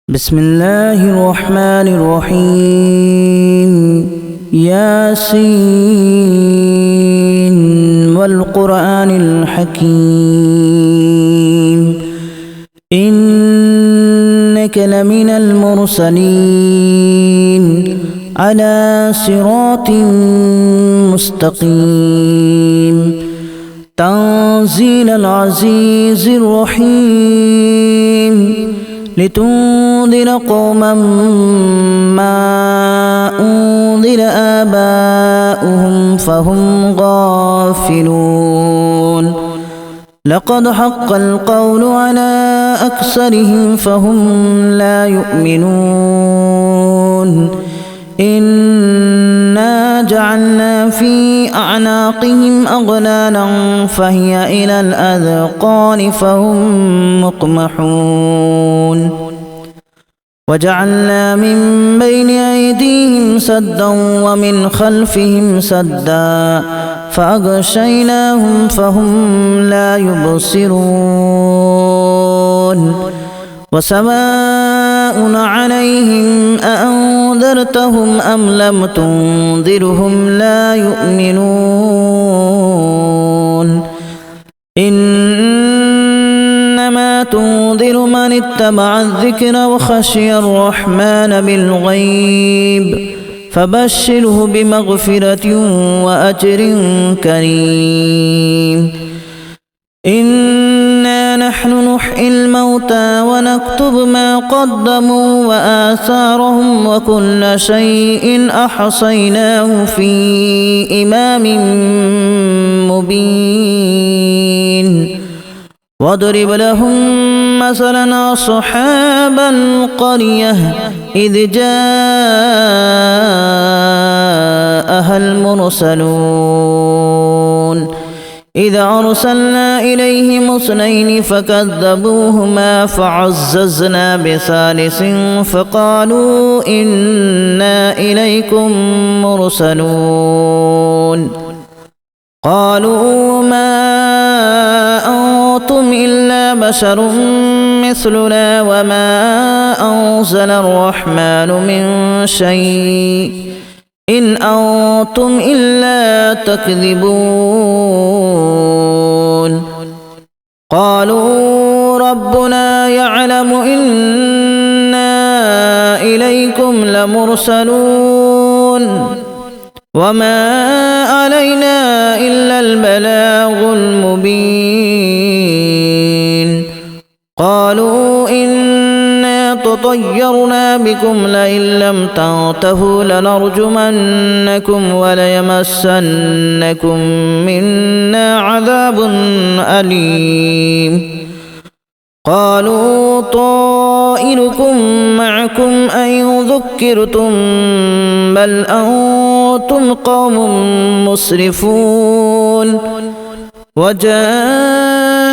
بسم الله الرحمن الرحيم ياسين والقرآن الحكيم إنك لمن المرسلين على صراط مستقيم تنزيل العزيز الرحيم لتنذر قوما ما أنذر آباؤهم فهم غافلون لقد حق القول على أكثرهم فهم لا يؤمنون إنا جعلنا في أعناقهم أغلالا فهي إلى الأذقان فهم مقمحون وجعلنا من بين أيديهم سدا ومن خلفهم سدا فأغشيناهم فهم لا يبصرون وسواء عليهم أأنذرتهم أم لم تنذرهم لا يؤمنون إنما تنذر من اتبع الذكر وخشي الرحمن بالغيب فبشره بمغفرة وأجر كريم إنا نحن نحيي الموتى ونكتب ما قدموا وآثارهم وكل شيء أحصيناه في إمام مبين واضرب لهم مثلا أصحاب القرية إذ جاءها المرسلون إذا أرسلنا إليهم اثنين فكذبوهما فعززنا بثالث فقالوا إنا إليكم مرسلون قالوا ما أنتم إلا بشر مثلنا وما أنزل الرحمن من شيء إن أنتم إلا تكذبون قالوا ربنا يعلم إنا إليكم لمرسلون وما علينا إلا البلاغ المبين قالوا إنا تطيرنا بكم لئن لم تنتهوا لنرجمنكم وليمسنكم منا عذاب أليم قالوا طائركم معكم أن ذكرتم بل أنتم قوم مسرفون وجاء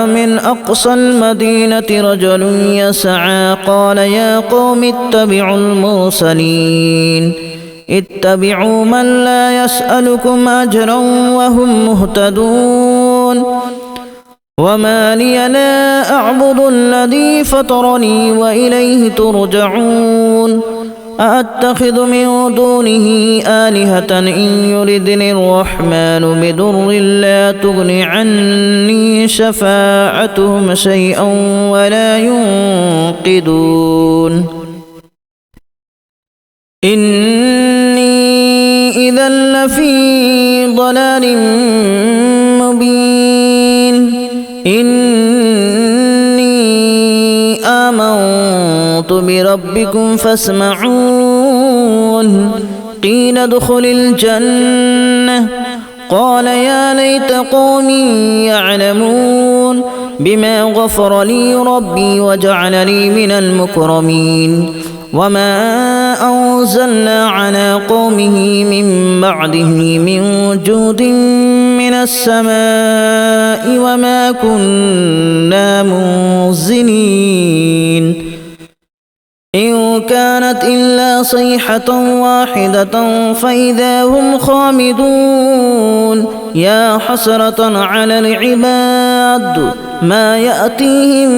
من أقصى المدينة رجل يسعى قال يا قوم اتبعوا المرسلين اتبعوا من لا يسألكم أجرا وهم مهتدون وما لي لا أعبد الذي فطرني وإليه ترجعون أأتخذ من دونه آلهة إن يردني الرحمن بضر لا تغن عني شفاعتهم شيئا ولا ينقذون إني إذا لفي ضلال مبين إني آمنت بربكم فاسمعون قيل ادخل الجنة قال يا ليت قومي يعلمون بما غفر لي ربي وجعلني من المكرمين وما أنزلنا على قومه من بعده من جود من السماء وما كنا منزلين إن كانت إلا صيحة واحدة فإذا هم خامدون يا حسرة على العباد ما يأتيهم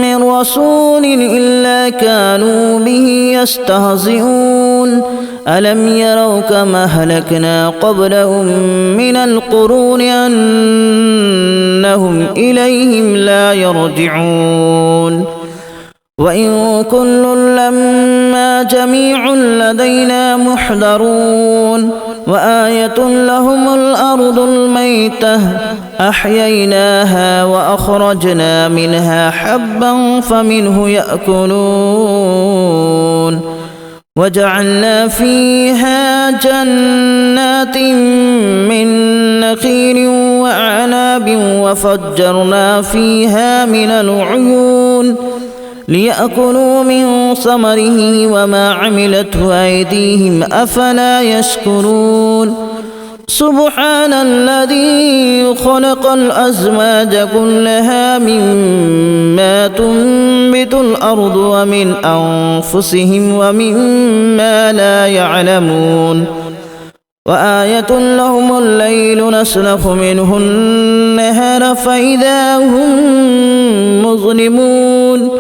من رسول إلا كانوا به يستهزئون ألم يروا كما أهلكنا قبلهم من القرون أنهم إليهم لا يرجعون وإن كل لما جميع لدينا محضرون وآية لهم الأرض الميتة أحييناها وأخرجنا منها حبا فمنه يأكلون وجعلنا فيها جنات من نخيل وأعناب وفجرنا فيها من العيون ليأكلوا من ثمره وما عملته أيديهم أفلا يشكرون سبحان الذي خلق الأزواج كلها مما تنبت الأرض ومن أنفسهم ومما لا يعلمون وآية لهم الليل نسلخ منه النهار فإذا هم مظلمون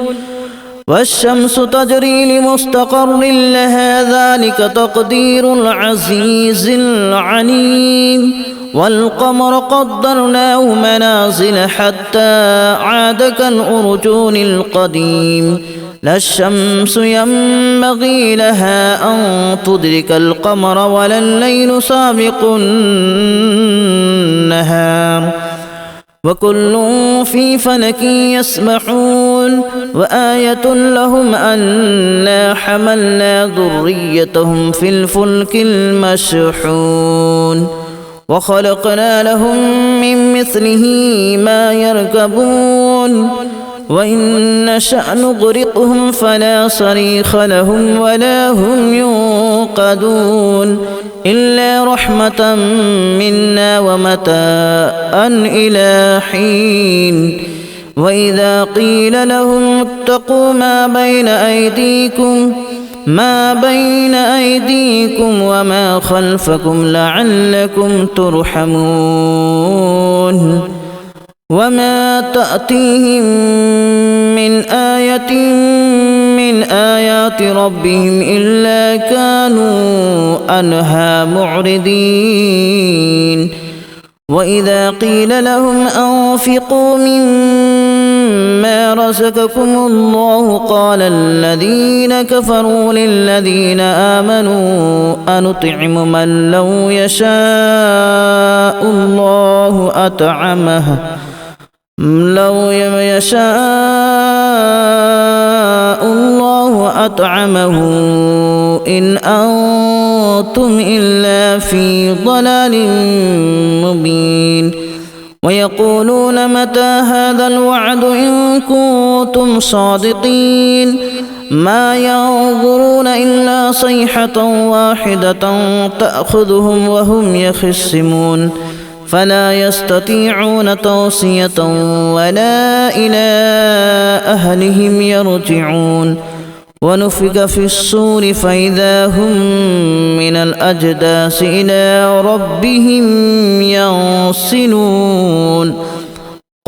والشمس تجري لمستقر لها ذلك تقدير العزيز العليم والقمر قدرناه منازل حتى عاد كالأرجون القديم لا الشمس ينبغي لها أن تدرك القمر ولا الليل سابق النهار وكل في فلك يسبحون وآية لهم أنا حملنا ذريتهم في الفلك المشحون وخلقنا لهم من مثله ما يركبون وإن نشأ نغرقهم فلا صريخ لهم ولا هم ينقذون إلا رحمة منا ومتاعا إلى حين وإذا قيل لهم اتقوا ما بين أيديكم وما خلفكم لعلكم ترحمون وما تأتيهم من آية من آيات ربهم إلا كانوا عنها معرضين وإذا قيل لهم أنفقوا مما رزقكم الله قال الذين كفروا للذين آمنوا أنطعم من لو يشاء الله أطعمه إن أنتم إلا في ضلال مبين ويقولون متى هذا الوعد إن كنتم صادقين ما ينظرون إلا صيحة واحدة تأخذهم وهم يخصمون فلا يستطيعون توصية ولا إلى أهلهم يرجعون ونفخ في الصور فإذا هم من الأجداث إلى ربهم ينسلون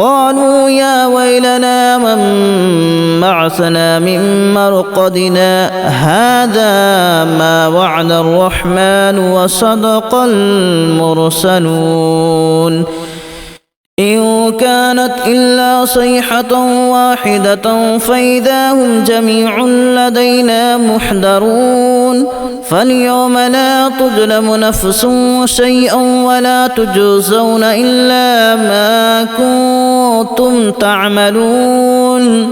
قالوا يا ويلنا من بعثنا من مرقدنا هذا ما وعد الرحمن وصدق المرسلون إن كانت إلا صيحة واحدة فإذا هم جميع لدينا محضرون فاليوم لا تظلم نفس شيئا ولا تجزون إلا ما كنتم تعملون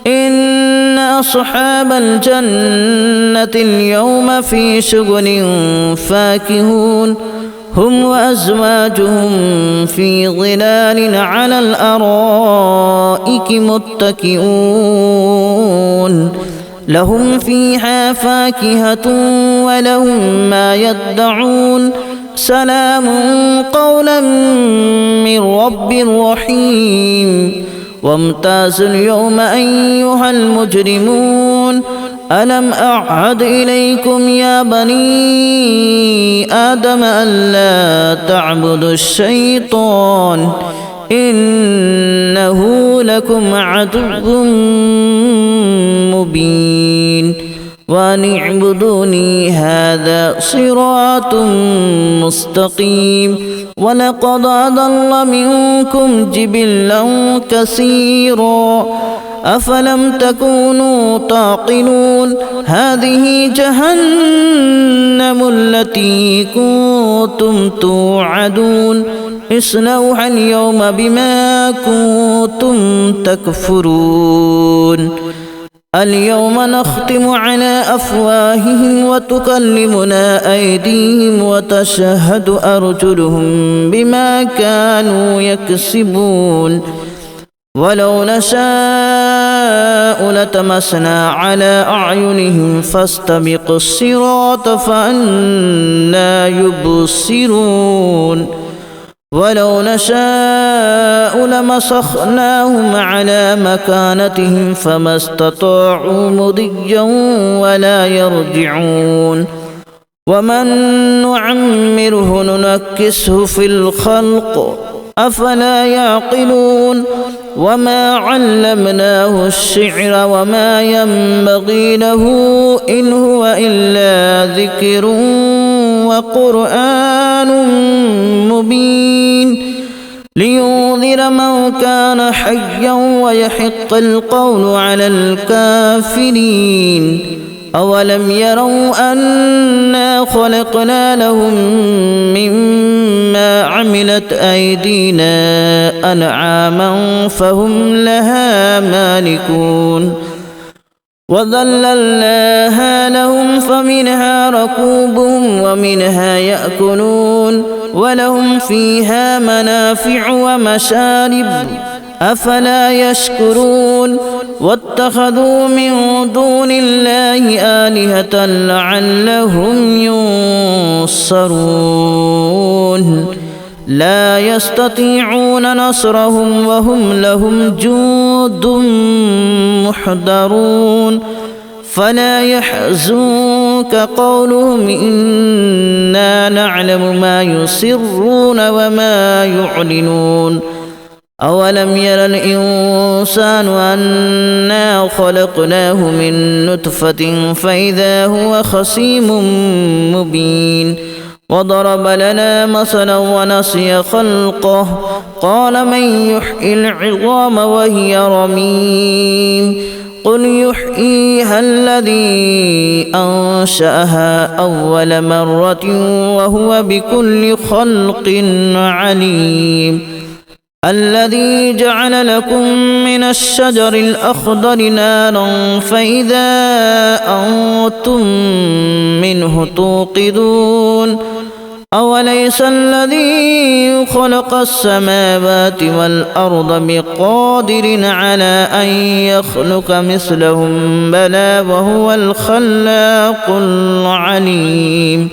إن أصحاب الجنة اليوم في شغل فاكهون هم وأزواجهم في ظلال على الأرائك متكئون لهم فيها فاكهة ولهم ما يدعون سلام قولا من رب رحيم وامتازوا اليوم أيها المجرمون ألم أعهد إليكم يا بني آدم ألا تعبدوا الشيطان إنه لكم عدو مبين وأن اعبدوني هذا صراط مستقيم ولقد أضل منكم جبلا كثيرا أفلم تكونوا تعقلون هذه جهنم التي كنتم توعدون اصلوها اليوم بما كنتم تكفرون اليوم نختم على أفواههم وتكلمنا أيديهم وتشهد أرجلهم بما كانوا يكسبون ولو نشاء لتمسنا على أعينهم فاستبقوا الصراط فأنى يبصرون ولو نشاء لمسخناهم على مكانتهم فما استطاعوا مضيا ولا يرجعون ومن نعمره ننكسه في الخلق أفلا يعقلون وما علمناه الشعر وما ينبغي له إن هو إلا ذكر وقرآن مبين لينذر من كان حيا ويحق القول على الكافرين أولم يروا أنا خلقنا لهم مما عملت أيدينا أنعاما فهم لها مالكون وذللناها لهم فمنها ركوبهم ومنها يأكلون ولهم فيها منافع ومشارب أفلا يشكرون واتخذوا من دون الله آلهة لعلهم ينصرون لا يستطيعون نصرهم وهم لهم جند محضرون فلا يحزنك قولهم إنا نعلم ما يسرون وما يعلنون أولم ير الإنسان أنا خلقناه من نطفة فإذا هو خصيم مبين وضرب لنا مثلا ونسي خلقه قال من يحيي العظام وهي رميم قل يحييها الذي أنشأها أول مرة وهو بكل خلق عليم الذي جعل لكم من الشجر الأخضر نارا فإذا أنتم منه توقدون أوليس الذي خلق السماوات والأرض بقادر على أن يخلق مثلهم بلى وهو الخلاق العليم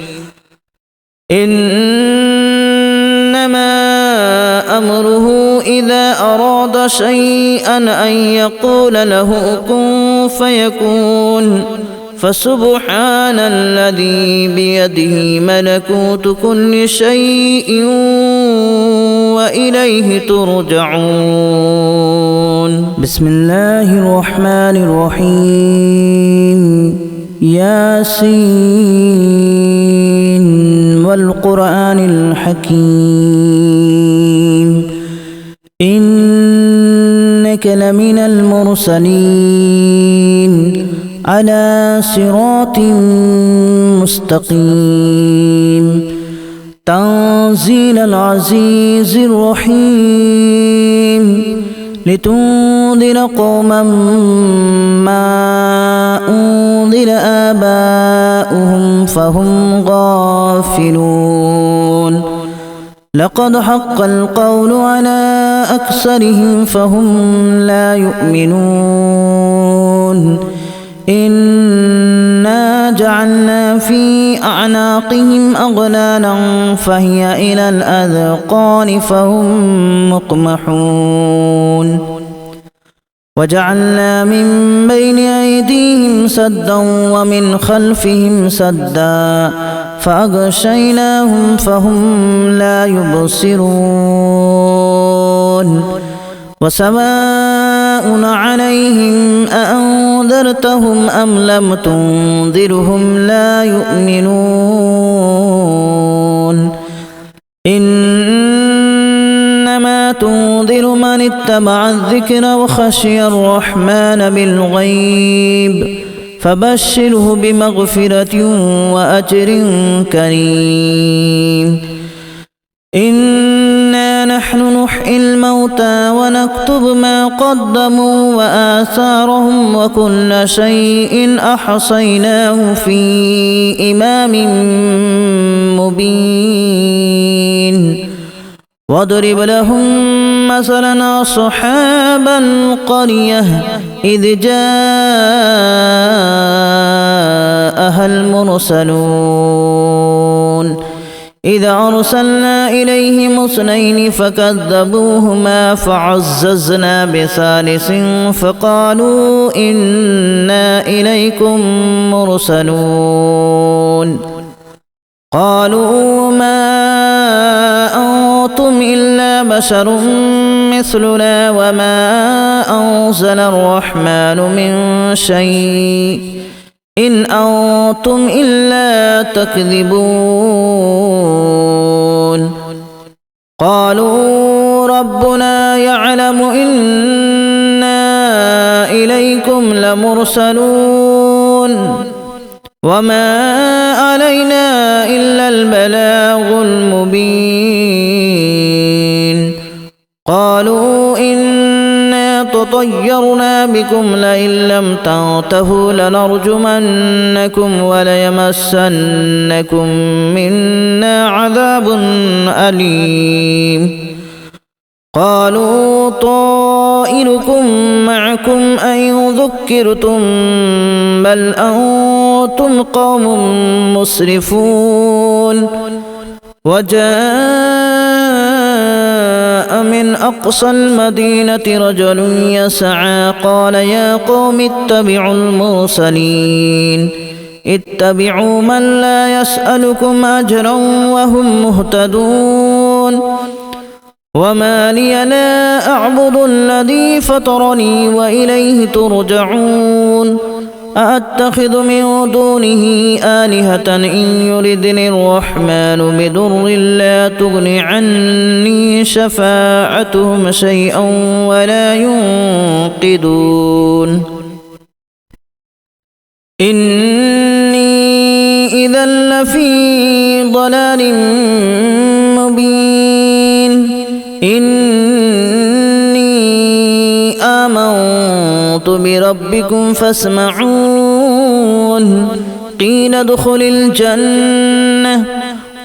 إنما أمره إذا أراد شيئا أن يقول له كن فيكون فسبحان الذي بيده ملكوت كل شيء وإليه ترجعون بسم الله الرحمن الرحيم ياسين والقرآن الحكيم إنك لمن المرسلين على صراط مستقيم تنزيل العزيز الرحيم لتنذر قوما ما أنذر آباؤهم فهم غافلون لقد حق القول على أكثرهم فهم لا يؤمنون إنا جعلنا في أعناقهم أغلالا فهي إلى الأذقان فهم مقمحون وجعلنا من بين أيديهم سدا ومن خلفهم سدا فأغشيناهم فهم لا يبصرون وسواء عليهم أأنذرتهم أم لم تنذرهم لا يؤمنون إنما تنذر من اتبع الذكر وخشي الرحمن بالغيب فبشره بمغفرة وأجر كريم إنا نحن نحيي الموتى ونكتب ما قدموا وآثارهم وكل شيء أحصيناه في إمام مبين واضرب لهم مثلا أصحاب القرية إذ جاءها المرسلون إذا أرسلنا إليهم اثنين فكذبوهما فعززنا بثالث فقالوا إنا إليكم مرسلون قالوا ما أنتم إلا بشر مثلنا وما أنزل الرحمن من شيء إن أنتم إلا تكذبون قالوا ربنا يعلم إنا إليكم لمرسلون وما علينا إلا البلاغ المبين قالوا إنا تطيرنا بكم لئن لم تنتهوا لنرجمنكم وليمسنكم منا عذاب أليم قالوا طائركم معكم أن ذكرتم بل أنتم قوم مسرفون وجاء من أقصى المدينة رجل يسعى قال يا قوم اتبعوا المرسلين اتبعوا من لا يسألكم أجرا وهم مهتدون وما لي لا أعبد الذي فطرني وإليه ترجعون أأتخذ من دونه آلهة إن يردني الرحمن بضر لا تغن عني شفاعتهم شيئا ولا ينقذون إني إذا لفي ضلال مبين إني آمنت بربكم فاسمعون قيل ادخل الجنة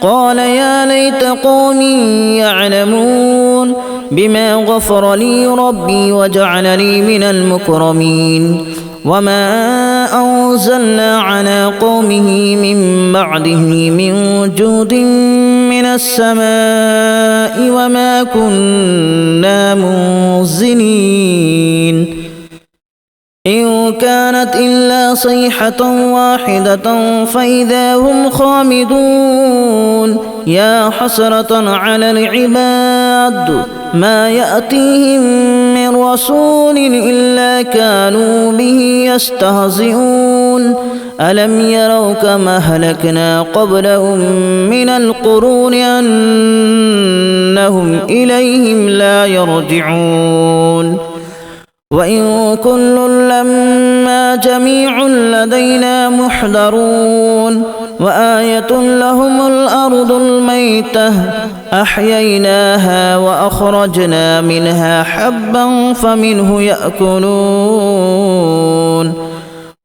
قال يا ليت قومي يعلمون بما غفر لي ربي وجعلني من المكرمين وما أنزلنا على قومه من بعده من جود من السماء وما كنا منزلين إن كانت إلا صيحة واحدة فإذا هم خامدون يا حسرة على العباد ما يأتيهم من رسول إلا كانوا به يستهزئون ألم يروا كما أهلكنا قبلهم من القرون أنهم إليهم لا يرجعون وإن كل لما جميع لدينا محضرون وآية لهم الأرض الميتة أحييناها وأخرجنا منها حبا فمنه يأكلون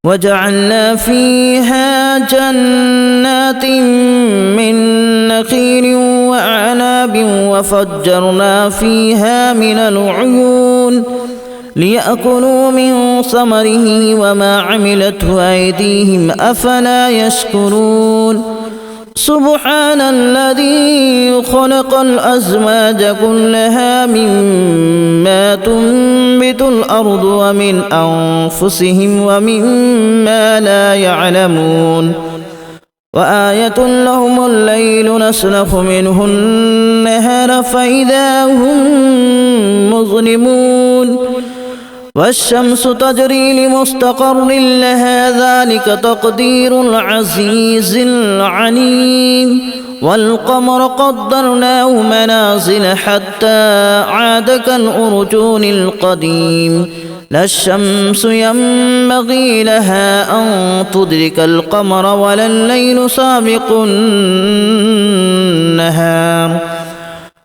وجعلنا فيها جنات من نخيل وأعناب وفجرنا فيها من العيون ليأكلوا من ثمره وما عملته أيديهم أفلا يشكرون سبحان الذي خلق الأزواج كلها مما تنبت الأرض ومن أنفسهم ومما لا يعلمون وآية لهم الليل نسلخ منه النهار فإذا هم مظلمون والشمس تجري لمستقر لها ذلك تقدير العزيز العليم والقمر قدرناه منازل حتى عاد كالأرجون القديم لا الشمس ينبغي لها أن تدرك القمر ولا الليل سابق النهار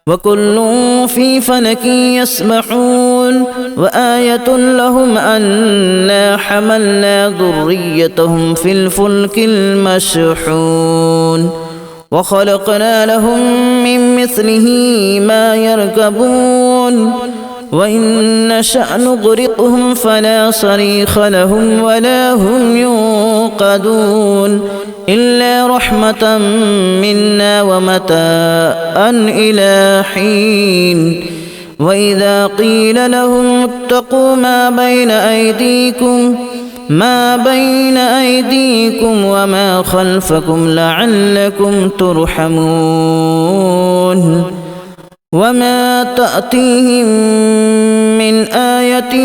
وكل في فلك يسبحون وآية لهم أنا حملنا ذريتهم في الفلك المشحون وخلقنا لهم من مثله ما يركبون وإن نشأ نغرقهم فلا صريخ لهم ولا هم ينقذون إلا رحمة منا ومتاعا إلى حين وإذا قيل لهم اتقوا ما بين أيديكم وما خلفكم لعلكم ترحمون وما تأتيهم من آية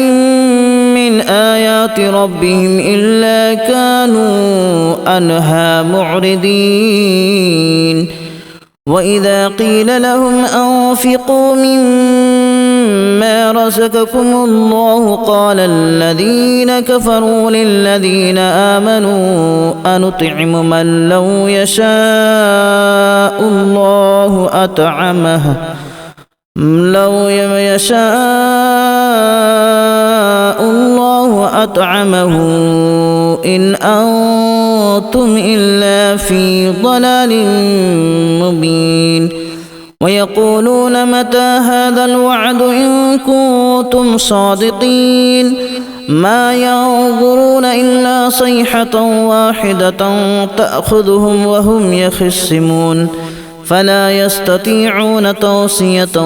من آيات ربهم إلا كانوا عنها معرضين وإذا قيل لهم أنفقوا مما رزقكم الله قال الذين كفروا للذين آمنوا أنطعم من لو يشاء الله أطعمه إن أنتم إلا في ضلال مبين ويقولون متى هذا الوعد إن كنتم صادقين ما ينظرون إلا صيحة واحدة تأخذهم وهم يخصمون فلا يستطيعون توصية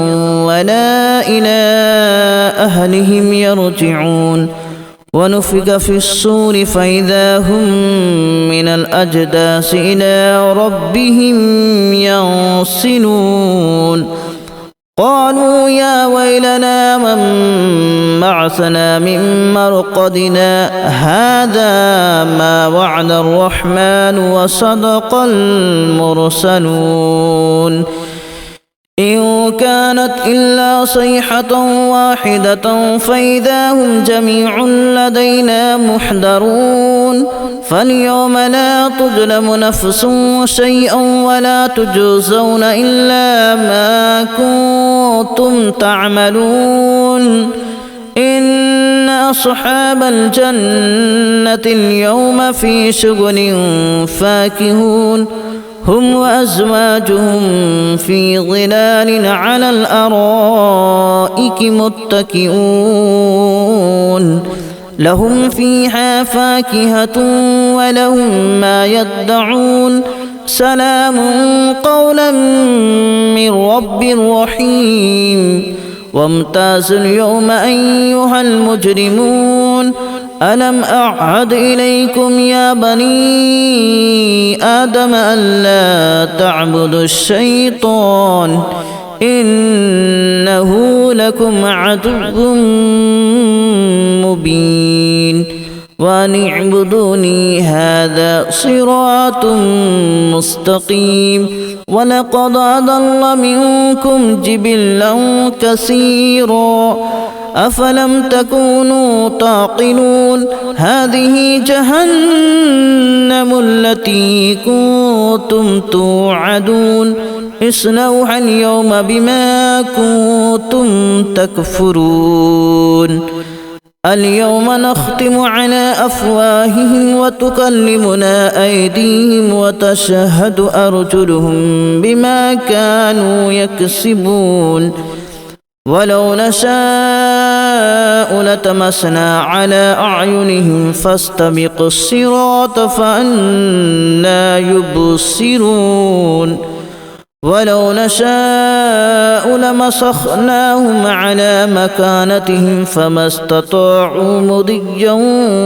ولا إلى أهلهم يرجعون ونفخ في الصور فإذا هم من الأجداث إلى ربهم ينسلون قالوا يا ويلنا من بعثنا من مرقدنا هذا ما وعد الرحمن وصدق المرسلون إن كانت إلا صيحة واحدة فإذا هم جميع لدينا محضرون فاليوم لا تظلم نفس شيئا ولا تجزون إلا ما كنتم تعملون إن أصحاب الجنة اليوم في شغل فاكهون هم وأزواجهم في ظلال على الأرائك متكئون لهم فيها فاكهة ولهم ما يدعون سلام قولا من رب رحيم وامتازوا اليوم أيها المجرمون ألم أعهد إليكم يا بني آدم ألا تعبدوا الشيطان إنه لكم عدو مبين وأن اعبدوني هذا صراط مستقيم ولقد أضل منكم جبلا كثيرا أفلم تكونوا تعقلون هذه جهنم التي كنتم توعدون اصلوها اليوم بما كنتم تكفرون اليوم نختم على أفواههم وتكلمنا أيديهم وتشهد أرجلهم بما كانوا يكسبون ولو نشاء لتمسنا على أعينهم فاستبقوا الصراط فأنى يبصرون ولو نشاء لمسخناهم على مكانتهم فما استطاعوا مضيا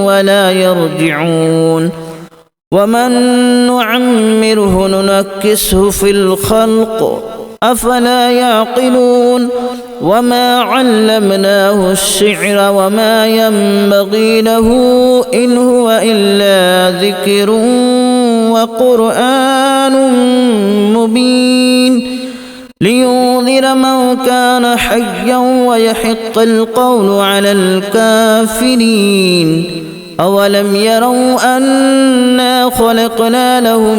ولا يرجعون ومن نعمره ننكسه في الخلق أفلا يعقلون وما علمناه الشعر وما ينبغي له إن هو إلا ذكر وقرآن مبين لينذر من كان حيا ويحق القول على الكافرين أولم يروا أنا خلقنا لهم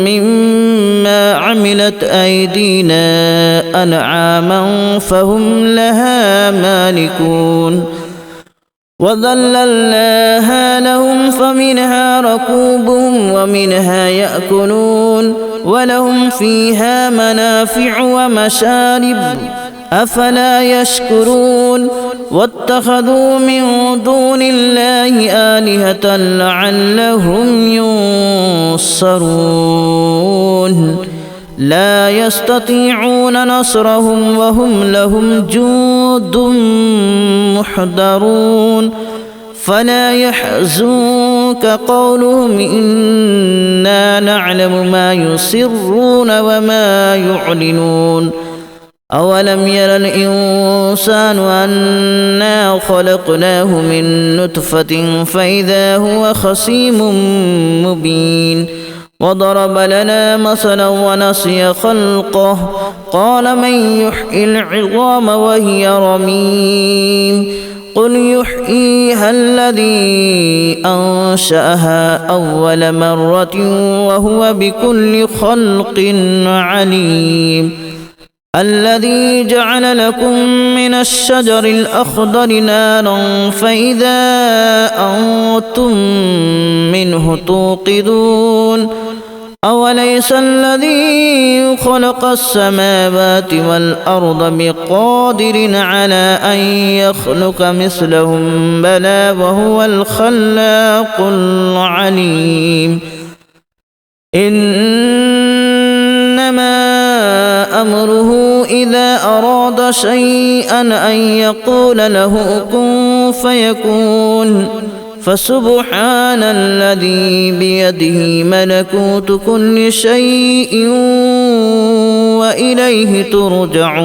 مما عملت أيدينا أنعاما فهم لها مالكون وذللناها لهم فمنها ركوبهم ومنها يأكلون ولهم فيها منافع ومشارب أفلا يشكرون واتخذوا من دون الله آلهة لعلهم ينصرون لا يستطيعون نصرهم وهم لهم جند محضرون فلا يحزنك قولهم إنا نعلم ما يسرون وما يعلنون أولم ير الإنسان أنا خلقناه من نطفة فإذا هو خصيم مبين وضرب لنا مثلا ونسي خلقه قال من يحيي العظام وهي رميم قل يحييها الذي أنشأها أول مرة وهو بكل خلق عليم الذي جعل لكم من الشجر الأخضر نارا فإذا أنتم منه توقدون أوليس الذي خلق السماوات والأرض بقادر على أن يخلق مثلهم بلى وهو الخلاق العليم إنما أمره إذا أراد شيئا أن يقول له كن فيكون فسبحان الذي بيده ملكوت كل شيء وإليه ترجعون